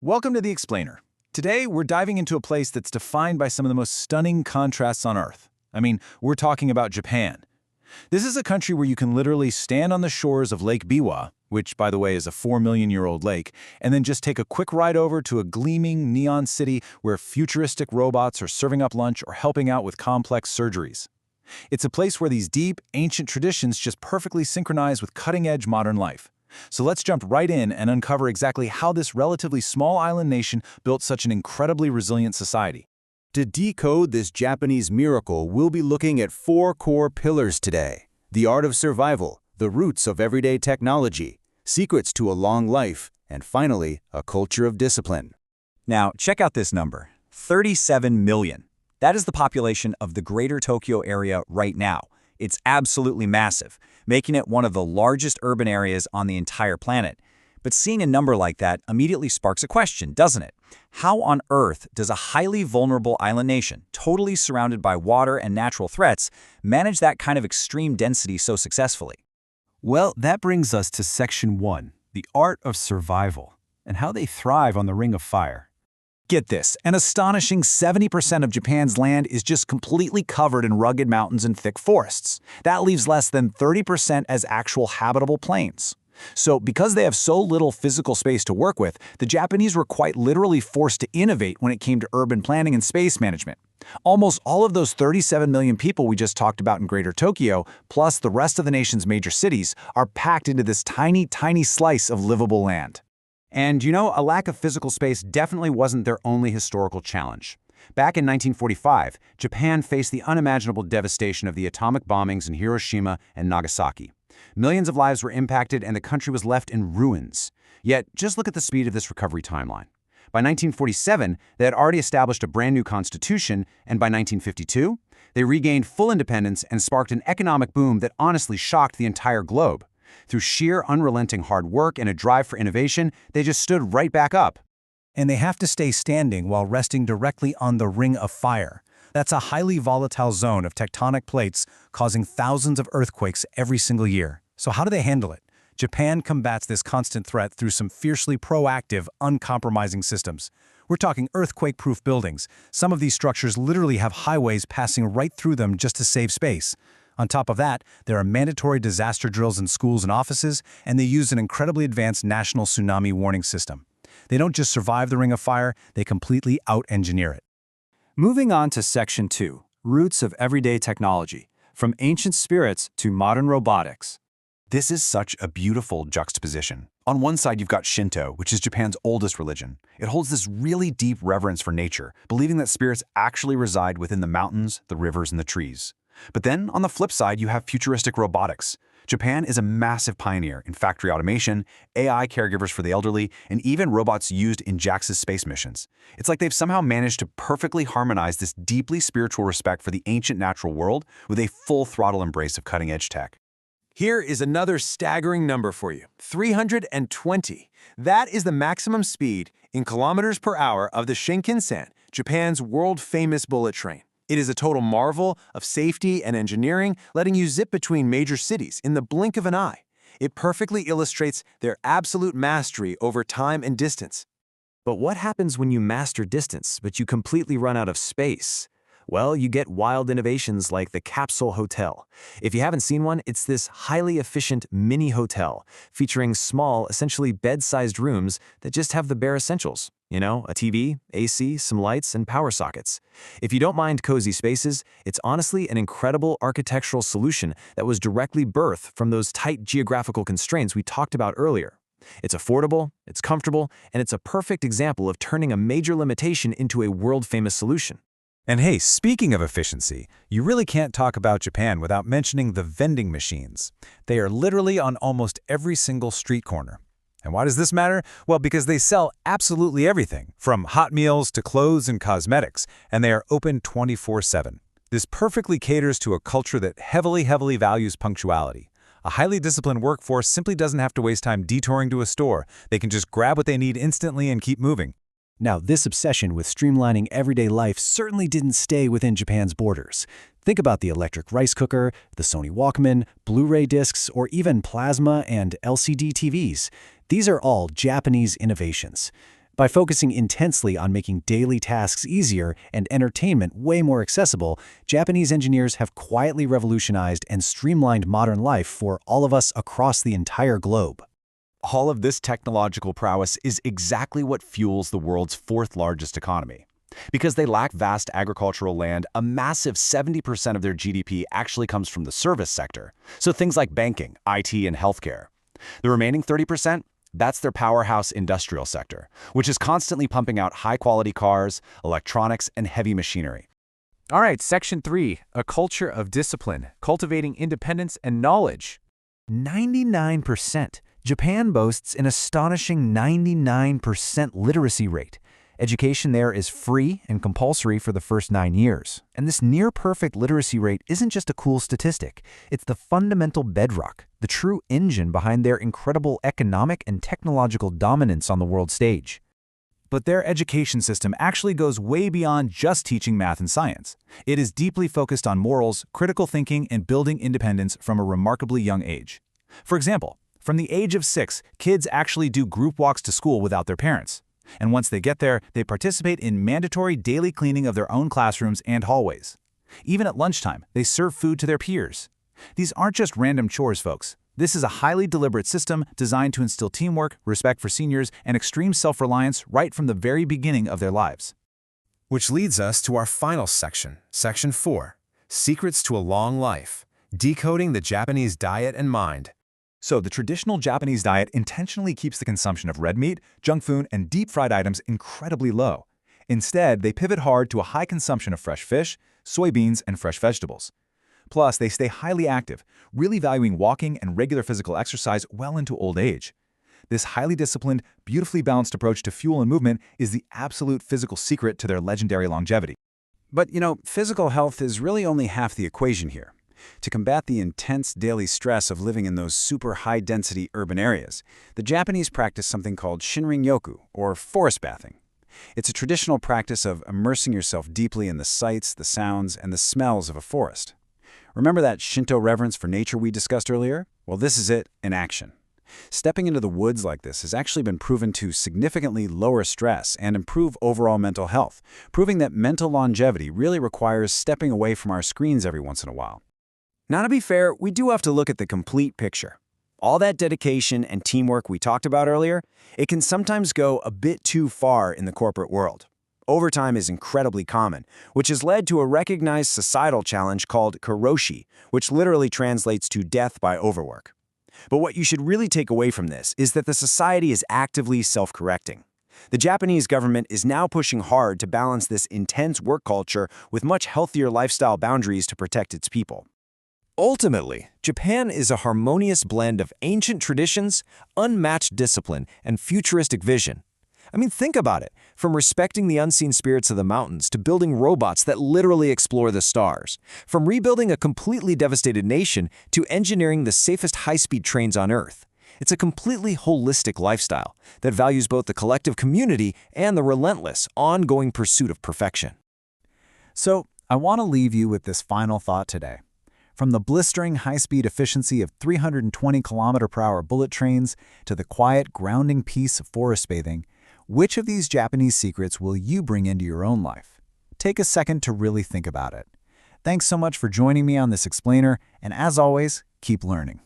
Welcome to The Explainer. Today, we're diving into a place that's defined by some of the most stunning contrasts on Earth. We're talking about Japan. This is a country where you can literally stand on the shores of Lake Biwa, which, by the way, is a 4 million-year-old lake, and then just take a quick ride over to a gleaming neon city where futuristic robots are serving up lunch or helping out with complex surgeries. It's a place where these deep, ancient traditions just perfectly synchronize with cutting-edge modern life. So let's jump right in and uncover exactly how this relatively small island nation built such an incredibly resilient society. To decode this Japanese miracle, we'll be looking at 4 core pillars today: the art of survival, the roots of everyday technology, secrets to a long life, and finally, a culture of discipline. Now, check out this number, 37 million. That is the population of the greater Tokyo area right now. It's absolutely massive, making it one of the largest urban areas on the entire planet. But seeing a number like that immediately sparks a question, doesn't it? How on earth does a highly vulnerable island nation, totally surrounded by water and natural threats, manage that kind of extreme density so successfully? Well, that brings us to Section 1, the art of survival, and how they thrive on the Ring of Fire. Get this, an astonishing 70% of Japan's land is just completely covered in rugged mountains and thick forests. That leaves less than 30% as actual habitable plains. So because they have so little physical space to work with, the Japanese were quite literally forced to innovate when it came to urban planning and space management. Almost all of those 37 million people we just talked about in Greater Tokyo, plus the rest of the nation's major cities, are packed into this tiny, tiny slice of livable land. And a lack of physical space definitely wasn't their only historical challenge. Back in 1945, Japan faced the unimaginable devastation of the atomic bombings in Hiroshima and Nagasaki. Millions of lives were impacted and the country was left in ruins. Yet, just look at the speed of this recovery timeline. By 1947, they had already established a brand new constitution, and by 1952, they regained full independence and sparked an economic boom that honestly shocked the entire globe. Through sheer unrelenting hard work and a drive for innovation, they just stood right back up. And they have to stay standing while resting directly on the Ring of Fire. That's a highly volatile zone of tectonic plates causing thousands of earthquakes every single year. So how do they handle it? Japan combats this constant threat through some fiercely proactive, uncompromising systems. We're talking earthquake-proof buildings. Some of these structures literally have highways passing right through them just to save space. On top of that, there are mandatory disaster drills in schools and offices, and they use an incredibly advanced national tsunami warning system. They don't just survive the Ring of Fire, they completely out-engineer it. Moving on to Section 2, Roots of Everyday Technology, from ancient spirits to modern robotics. This is such a beautiful juxtaposition. On one side, you've got Shinto, which is Japan's oldest religion. It holds this really deep reverence for nature, believing that spirits actually reside within the mountains, the rivers, and the trees. But then, on the flip side, you have futuristic robotics. Japan is a massive pioneer in factory automation, AI caregivers for the elderly, and even robots used in JAXA's space missions. It's like they've somehow managed to perfectly harmonize this deeply spiritual respect for the ancient natural world with a full-throttle embrace of cutting-edge tech. Here is another staggering number for you, 320. That is the maximum speed in kilometers per hour of the Shinkansen, Japan's world-famous bullet train. It is a total marvel of safety and engineering, letting you zip between major cities in the blink of an eye. It perfectly illustrates their absolute mastery over time and distance. But what happens when you master distance, but you completely run out of space? Well, you get wild innovations like the Capsule Hotel. If you haven't seen one, it's this highly efficient mini hotel featuring small, essentially bed-sized rooms that just have the bare essentials. A TV, AC, some lights, and power sockets. If you don't mind cozy spaces, it's honestly an incredible architectural solution that was directly birthed from those tight geographical constraints we talked about earlier. It's affordable, it's comfortable, and it's a perfect example of turning a major limitation into a world-famous solution. And hey, speaking of efficiency, you really can't talk about Japan without mentioning the vending machines. They are literally on almost every single street corner. And why does this matter? Well, because they sell absolutely everything, from hot meals to clothes and cosmetics, and they are open 24/7. This perfectly caters to a culture that heavily values punctuality. A highly disciplined workforce simply doesn't have to waste time detouring to a store. They can just grab what they need instantly and keep moving. Now, this obsession with streamlining everyday life certainly didn't stay within Japan's borders. Think about the electric rice cooker, the Sony Walkman, Blu-ray discs, or even plasma and LCD TVs. These are all Japanese innovations. By focusing intensely on making daily tasks easier and entertainment way more accessible, Japanese engineers have quietly revolutionized and streamlined modern life for all of us across the entire globe. All of this technological prowess is exactly what fuels the world's fourth largest economy. Because they lack vast agricultural land, a massive 70% of their GDP actually comes from the service sector, so things like banking, IT, and healthcare. The remaining 30%? That's their powerhouse industrial sector, which is constantly pumping out high-quality cars, electronics, and heavy machinery. All right, Section 3, a culture of discipline, cultivating independence and knowledge. 99%. Japan boasts an astonishing 99% literacy rate. Education there is free and compulsory for the first 9 years. And this near-perfect literacy rate isn't just a cool statistic. It's the fundamental bedrock, the true engine behind their incredible economic and technological dominance on the world stage. But their education system actually goes way beyond just teaching math and science. It is deeply focused on morals, critical thinking, and building independence from a remarkably young age. For example, from the age of 6, kids actually do group walks to school without their parents. And once they get there, they participate in mandatory daily cleaning of their own classrooms and hallways. Even at lunchtime, they serve food to their peers. These aren't just random chores, folks. This is a highly deliberate system designed to instill teamwork, respect for seniors, and extreme self-reliance right from the very beginning of their lives. Which leads us to our final section, Section 4, Secrets to a Long Life, Decoding the Japanese Diet and Mind. So the traditional Japanese diet intentionally keeps the consumption of red meat, junk food, and deep-fried items incredibly low. Instead, they pivot hard to a high consumption of fresh fish, soybeans, and fresh vegetables. Plus, they stay highly active, really valuing walking and regular physical exercise well into old age. This highly disciplined, beautifully balanced approach to fuel and movement is the absolute physical secret to their legendary longevity. But, physical health is really only half the equation here. To combat the intense daily stress of living in those super high-density urban areas, the Japanese practice something called Shinrin-yoku, or forest bathing. It's a traditional practice of immersing yourself deeply in the sights, the sounds, and the smells of a forest. Remember that Shinto reverence for nature we discussed earlier? Well, this is it in action. Stepping into the woods like this has actually been proven to significantly lower stress and improve overall mental health, proving that mental longevity really requires stepping away from our screens every once in a while. Now, to be fair, we do have to look at the complete picture. All that dedication and teamwork we talked about earlier, it can sometimes go a bit too far in the corporate world. Overtime is incredibly common, which has led to a recognized societal challenge called karoshi, which literally translates to death by overwork. But what you should really take away from this is that the society is actively self-correcting. The Japanese government is now pushing hard to balance this intense work culture with much healthier lifestyle boundaries to protect its people. Ultimately, Japan is a harmonious blend of ancient traditions, unmatched discipline, and futuristic vision. I mean, think about it. From respecting the unseen spirits of the mountains to building robots that literally explore the stars. From rebuilding a completely devastated nation to engineering the safest high-speed trains on Earth. It's a completely holistic lifestyle that values both the collective community and the relentless, ongoing pursuit of perfection. So, I want to leave you with this final thought today. From the blistering high-speed efficiency of 320-kilometer-per-hour bullet trains to the quiet, grounding peace of forest bathing, which of these Japanese secrets will you bring into your own life? Take a second to really think about it. Thanks so much for joining me on this explainer, and as always, keep learning.